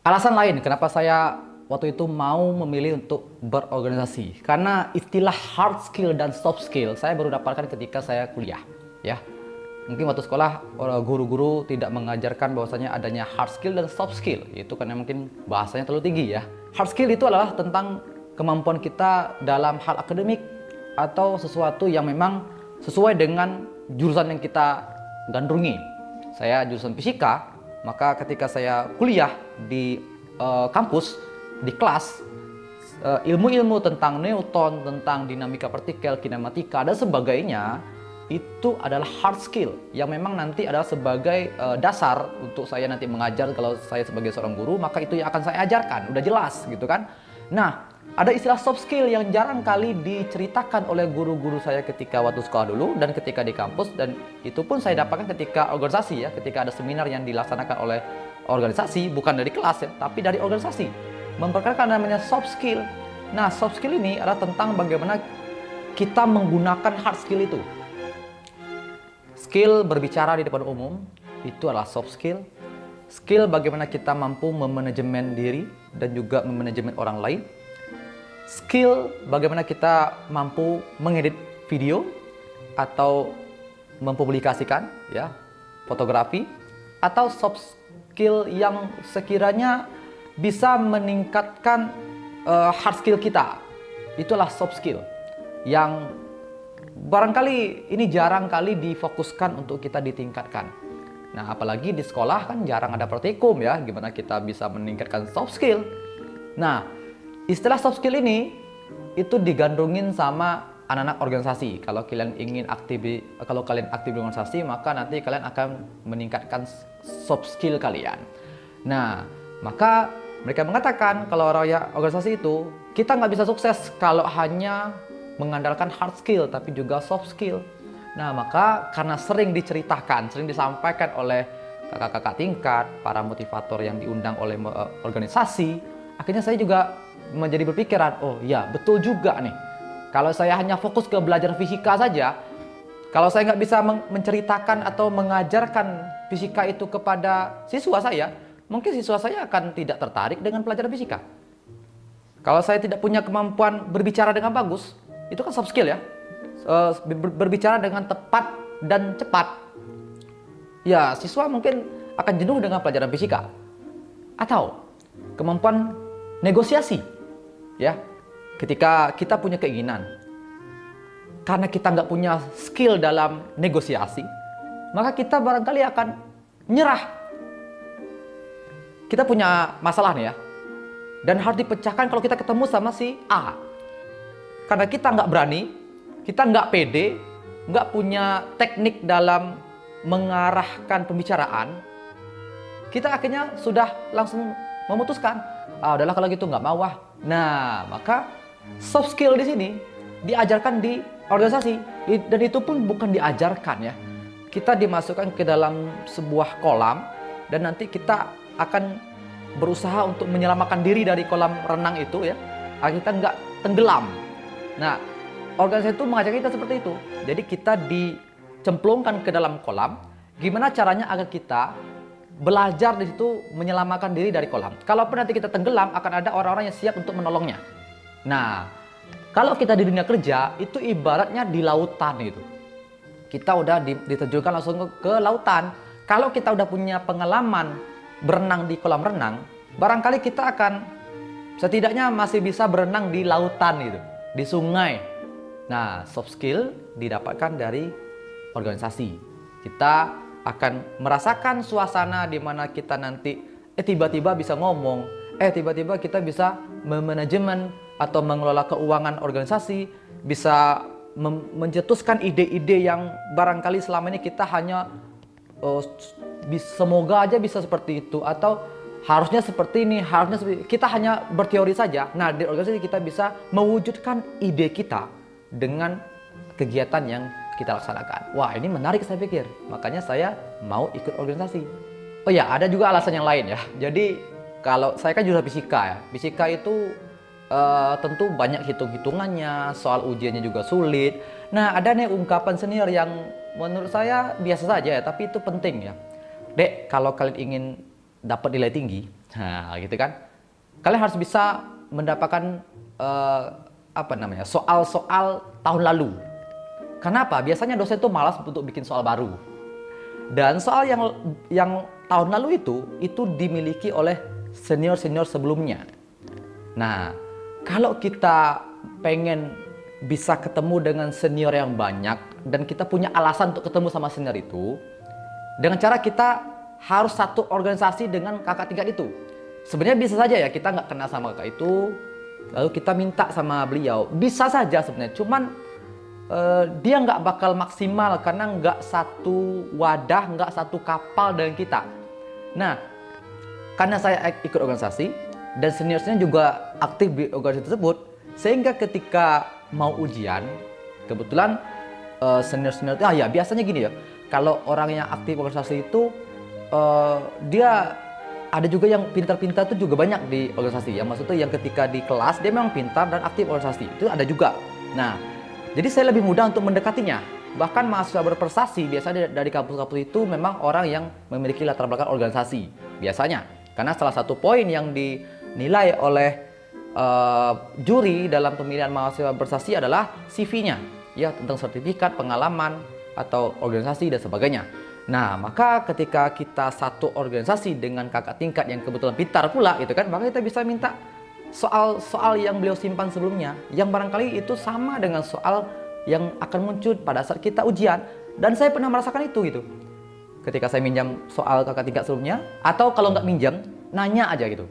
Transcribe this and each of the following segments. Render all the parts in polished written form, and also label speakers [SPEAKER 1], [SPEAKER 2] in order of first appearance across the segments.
[SPEAKER 1] Alasan lain kenapa saya waktu itu mau memilih untuk berorganisasi, karena istilah hard skill dan soft skill saya baru dapatkan ketika saya kuliah, ya. Mungkin waktu sekolah guru-guru tidak mengajarkan bahwasanya adanya hard skill dan soft skill, itu karena mungkin bahasanya terlalu tinggi ya. Hard skill itu adalah tentang kemampuan kita dalam hal akademik atau sesuatu yang memang sesuai dengan jurusan yang kita gandrungi. Saya jurusan fisika, maka ketika saya kuliah di kampus, di kelas, ilmu-ilmu tentang Newton, tentang dinamika partikel, kinematika, dan sebagainya, itu adalah hard skill yang memang nanti adalah sebagai dasar untuk saya nanti mengajar. Kalau saya sebagai seorang guru, maka itu yang akan saya ajarkan, udah jelas gitu kan. Nah, ada istilah soft skill yang jarang kali diceritakan oleh guru-guru saya ketika waktu sekolah dulu dan ketika di kampus, dan itu pun saya dapatkan ketika organisasi ya, ketika ada seminar yang dilaksanakan oleh organisasi, bukan dari kelas ya, tapi dari organisasi, memperkenalkan namanya soft skill. Nah, soft skill ini adalah tentang bagaimana kita menggunakan hard skill itu. Skill berbicara di depan umum, itu adalah soft skill. Skill bagaimana kita mampu memanajemen diri dan juga memanajemen orang lain. Skill bagaimana kita mampu mengedit video atau mempublikasikan ya, fotografi. Atau soft skill yang sekiranya bisa meningkatkan hard skill kita. Itulah soft skill yang barangkali ini jarang kali difokuskan untuk kita ditingkatkan. Nah, apalagi di sekolah kan jarang ada praktikum ya, gimana kita bisa meningkatkan soft skill. Nah, istilah soft skill ini itu digandrungin sama anak-anak organisasi. Kalau kalian aktif di organisasi, maka nanti kalian akan meningkatkan soft skill kalian. Nah, maka mereka mengatakan kalau organisasi itu kita nggak bisa sukses kalau hanya mengandalkan hard skill tapi juga soft skill. Nah, maka karena sering diceritakan, sering disampaikan oleh kakak-kakak tingkat, para motivator yang diundang oleh organisasi, akhirnya saya juga menjadi berpikiran, oh ya betul juga nih. Kalau saya hanya fokus ke belajar fisika saja, kalau saya nggak bisa menceritakan atau mengajarkan fisika itu kepada siswa saya, mungkin siswa saya akan tidak tertarik dengan pelajaran fisika. Kalau saya tidak punya kemampuan berbicara dengan bagus, itu kan soft skill ya, berbicara dengan tepat dan cepat, ya siswa mungkin akan jenuh dengan pelajaran fisika. Atau kemampuan negosiasi ya, ketika kita punya keinginan, karena kita nggak punya skill dalam negosiasi, maka kita barangkali akan nyerah. Kita punya masalah nih ya, dan harus dipecahkan kalau kita ketemu sama si A. Karena kita nggak berani, kita nggak pede, nggak punya teknik dalam mengarahkan pembicaraan, kita akhirnya sudah langsung memutuskan, udahlah kalau gitu nggak mau ah. Nah, maka soft skill di sini diajarkan di organisasi, dan itu pun bukan diajarkan ya. Kita dimasukkan ke dalam sebuah kolam, dan nanti kita akan berusaha untuk menyelamatkan diri dari kolam renang itu ya, agar kita nggak tenggelam. Nah, organisasi itu mengajar kita seperti itu. Jadi kita dicemplungkan ke dalam kolam. Gimana caranya agar kita belajar di situ menyelamatkan diri dari kolam. Kalaupun nanti kita tenggelam, akan ada orang-orang yang siap untuk menolongnya. Nah, kalau kita di dunia kerja, itu ibaratnya di lautan itu. Kita udah diterjunkan langsung ke lautan. Kalau kita udah punya pengalaman berenang di kolam renang, barangkali kita akan setidaknya masih bisa berenang di lautan itu, di sungai. Nah, soft skill didapatkan dari organisasi. Kita akan merasakan suasana di mana kita nanti tiba-tiba bisa ngomong, tiba-tiba kita bisa memanajemen atau mengelola keuangan organisasi, bisa mencetuskan ide-ide yang barangkali selama ini kita hanya semoga aja bisa seperti itu, atau harusnya seperti ini, harusnya seperti ini. Kita hanya berteori saja. Nah, di organisasi kita bisa mewujudkan ide kita dengan kegiatan yang kita laksanakan. Wah, ini menarik saya pikir. Makanya saya mau ikut organisasi. Oh ya, ada juga alasan yang lain ya. Jadi, kalau saya kan jurusan fisika ya. Fisika itu tentu banyak hitung-hitungannya, soal ujiannya juga sulit. Nah, ada nih ungkapan senior yang menurut saya biasa saja ya, tapi itu penting ya. Dek, kalau kalian ingin dapat nilai tinggi, Nah, gitu kan. Kalian harus bisa mendapatkan soal-soal tahun lalu. Kenapa? Biasanya dosen itu malas untuk bikin soal baru. Dan soal yang tahun lalu itu dimiliki oleh senior-senior sebelumnya. Nah, kalau kita pengen bisa ketemu dengan senior yang banyak dan kita punya alasan untuk ketemu sama senior itu, dengan cara kita harus satu organisasi dengan kakak tingkat itu. Sebenarnya bisa saja ya kita nggak kenal sama kakak itu, lalu kita minta sama beliau. Bisa saja sebenarnya, cuman dia nggak bakal maksimal karena nggak satu wadah, nggak satu kapal dengan kita. Nah, karena saya ikut organisasi dan senior-senior juga aktif di organisasi tersebut, sehingga ketika mau ujian, kebetulan senior-senior itu, ya biasanya gini ya, kalau orang yang aktif organisasi itu dia ada juga yang pintar-pintar itu juga banyak di organisasi ya. Maksudnya yang ketika di kelas dia memang pintar dan aktif organisasi itu ada juga. Nah, jadi saya lebih mudah untuk mendekatinya. Bahkan mahasiswa berprestasi biasanya dari kampus-kampus itu memang orang yang memiliki latar belakang organisasi biasanya. Karena salah satu poin yang dinilai oleh juri dalam pemilihan mahasiswa berprestasi adalah CV-nya, ya, tentang sertifikat, pengalaman atau organisasi dan sebagainya. Nah, maka ketika kita satu organisasi dengan kakak tingkat yang kebetulan pintar pula gitu kan, maka kita bisa minta soal-soal yang beliau simpan sebelumnya, yang barangkali itu sama dengan soal yang akan muncul pada saat kita ujian. Dan saya pernah merasakan itu gitu. Ketika saya minjam soal kakak tingkat sebelumnya, atau kalau nggak minjam, nanya aja gitu.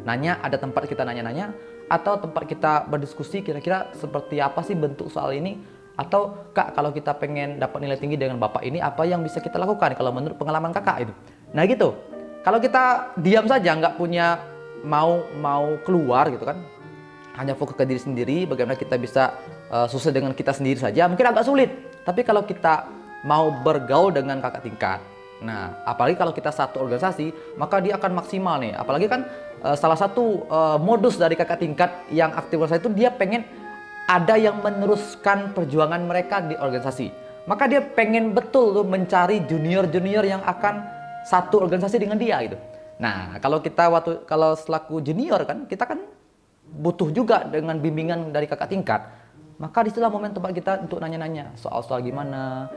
[SPEAKER 1] Nanya, ada tempat kita nanya-nanya, atau tempat kita berdiskusi kira-kira seperti apa sih bentuk soal ini. Atau Kak, kalau kita pengen dapat nilai tinggi dengan Bapak ini, apa yang bisa kita lakukan kalau menurut pengalaman Kakak itu. Nah gitu. Kalau kita diam saja, nggak punya mau keluar gitu kan, hanya fokus ke diri sendiri, bagaimana kita bisa sukses dengan kita sendiri saja, mungkin agak sulit. Tapi kalau kita mau bergaul dengan kakak tingkat, nah apalagi kalau kita satu organisasi, maka dia akan maksimal nih. Apalagi kan salah satu modus dari kakak tingkat yang aktif organisasi itu, dia pengen ada yang meneruskan perjuangan mereka di organisasi. Maka dia pengen betul tuh mencari junior-junior yang akan satu organisasi dengan dia gitu. Nah, kalau selaku junior kan, kita kan butuh juga dengan bimbingan dari kakak tingkat. Maka disitulah momen tempat kita untuk nanya-nanya soal-soal gimana.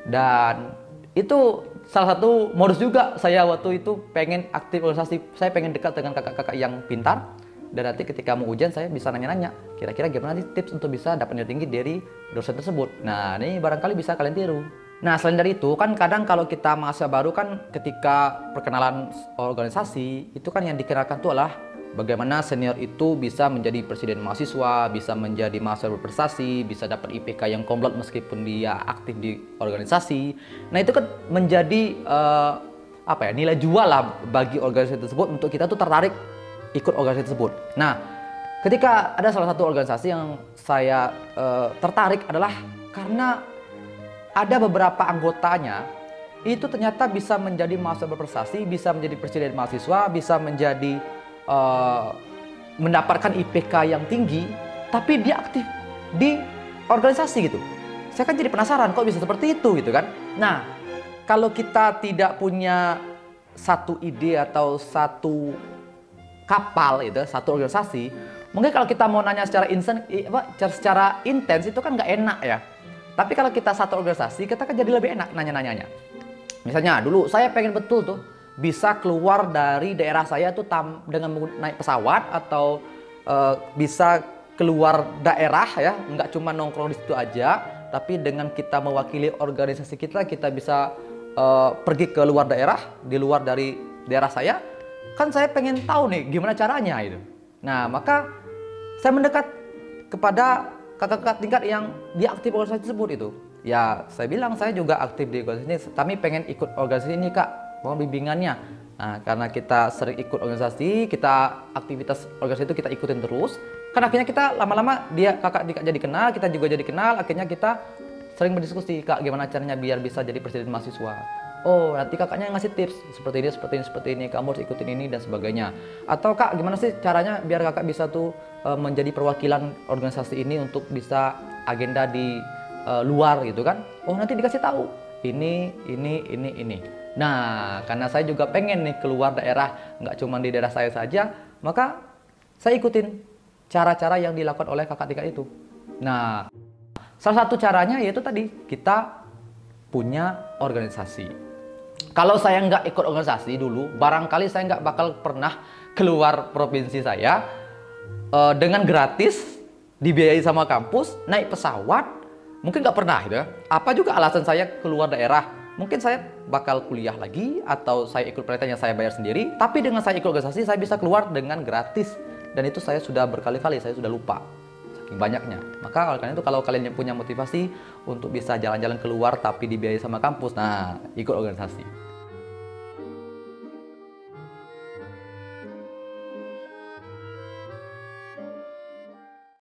[SPEAKER 1] Dan itu salah satu modus juga saya waktu itu pengen aktif organisasi. Saya pengen dekat dengan kakak-kakak yang pintar. Dan nanti ketika mau ujian saya bisa nanya-nanya, kira-kira gimana nih tips untuk bisa dapat nilai tinggi dari dosen tersebut. Nah, ini barangkali bisa kalian tiru. Nah, selain dari itu kan kadang kalau kita mahasiswa baru kan ketika perkenalan organisasi, itu kan yang dikenalkan itu adalah bagaimana senior itu bisa menjadi presiden mahasiswa, bisa menjadi mahasiswa berprestasi, bisa dapat IPK yang komplot meskipun dia aktif di organisasi. Nah, itu kan menjadi nilai jual lah bagi organisasi tersebut untuk kita tuh tertarik ikut organisasi tersebut. Nah, ketika ada salah satu organisasi yang saya tertarik adalah karena ada beberapa anggotanya itu ternyata bisa menjadi mahasiswa berprestasi, bisa menjadi presiden mahasiswa, bisa menjadi mendapatkan IPK yang tinggi, tapi dia aktif di organisasi gitu. Saya kan jadi penasaran kok bisa seperti itu gitu kan. Nah, kalau kita tidak punya satu ide atau satu kapal itu, satu organisasi, mungkin kalau kita mau nanya secara intens itu kan nggak enak ya. Tapi kalau kita satu organisasi, kita kan jadi lebih enak nanya-nanyanya. Misalnya dulu saya pengen betul tuh bisa keluar dari daerah saya tuh dengan naik pesawat atau bisa keluar daerah ya, nggak cuma nongkrong di situ aja, tapi dengan kita mewakili organisasi kita bisa pergi ke luar daerah, di luar dari daerah saya. Kan saya pengen tahu nih gimana caranya itu. Nah, maka saya mendekat kepada kakak-kakak tingkat yang dia aktif organisasi tersebut itu. Ya, saya bilang saya juga aktif di organisasi ini, tapi pengen ikut organisasi ini Kak, mohon bimbingannya. Nah, karena kita sering ikut organisasi, kita aktivitas organisasi itu kita ikutin terus. Kan akhirnya kita lama-lama dia kakak tingkat jadi kenal, kita juga jadi kenal. Akhirnya kita sering berdiskusi, Kak, gimana caranya biar bisa jadi presiden mahasiswa. Oh, nanti kakaknya ngasih tips seperti ini, kamu harus ikutin ini dan sebagainya. Atau Kak, gimana sih caranya biar kakak bisa tuh menjadi perwakilan organisasi ini untuk bisa agenda di luar gitu kan? Oh, nanti dikasih tahu ini. Nah, karena saya juga pengen nih keluar daerah, nggak cuma di daerah saya saja, maka saya ikutin cara-cara yang dilakukan oleh kakak tingkat itu. Nah, salah satu caranya yaitu tadi, kita punya organisasi. Kalau saya nggak ikut organisasi dulu, barangkali saya nggak bakal pernah keluar provinsi saya dengan gratis, dibiayai sama kampus, naik pesawat, mungkin nggak pernah gitu ya. Apa juga alasan saya keluar daerah? Mungkin saya bakal kuliah lagi, atau saya ikut pelatihan yang saya bayar sendiri, tapi dengan saya ikut organisasi, saya bisa keluar dengan gratis. Dan itu saya sudah berkali-kali, saya sudah lupa. Saking banyaknya. Maka oleh karena itu, kalau kalian yang punya motivasi untuk bisa jalan-jalan keluar tapi dibiayai sama kampus, nah ikut organisasi.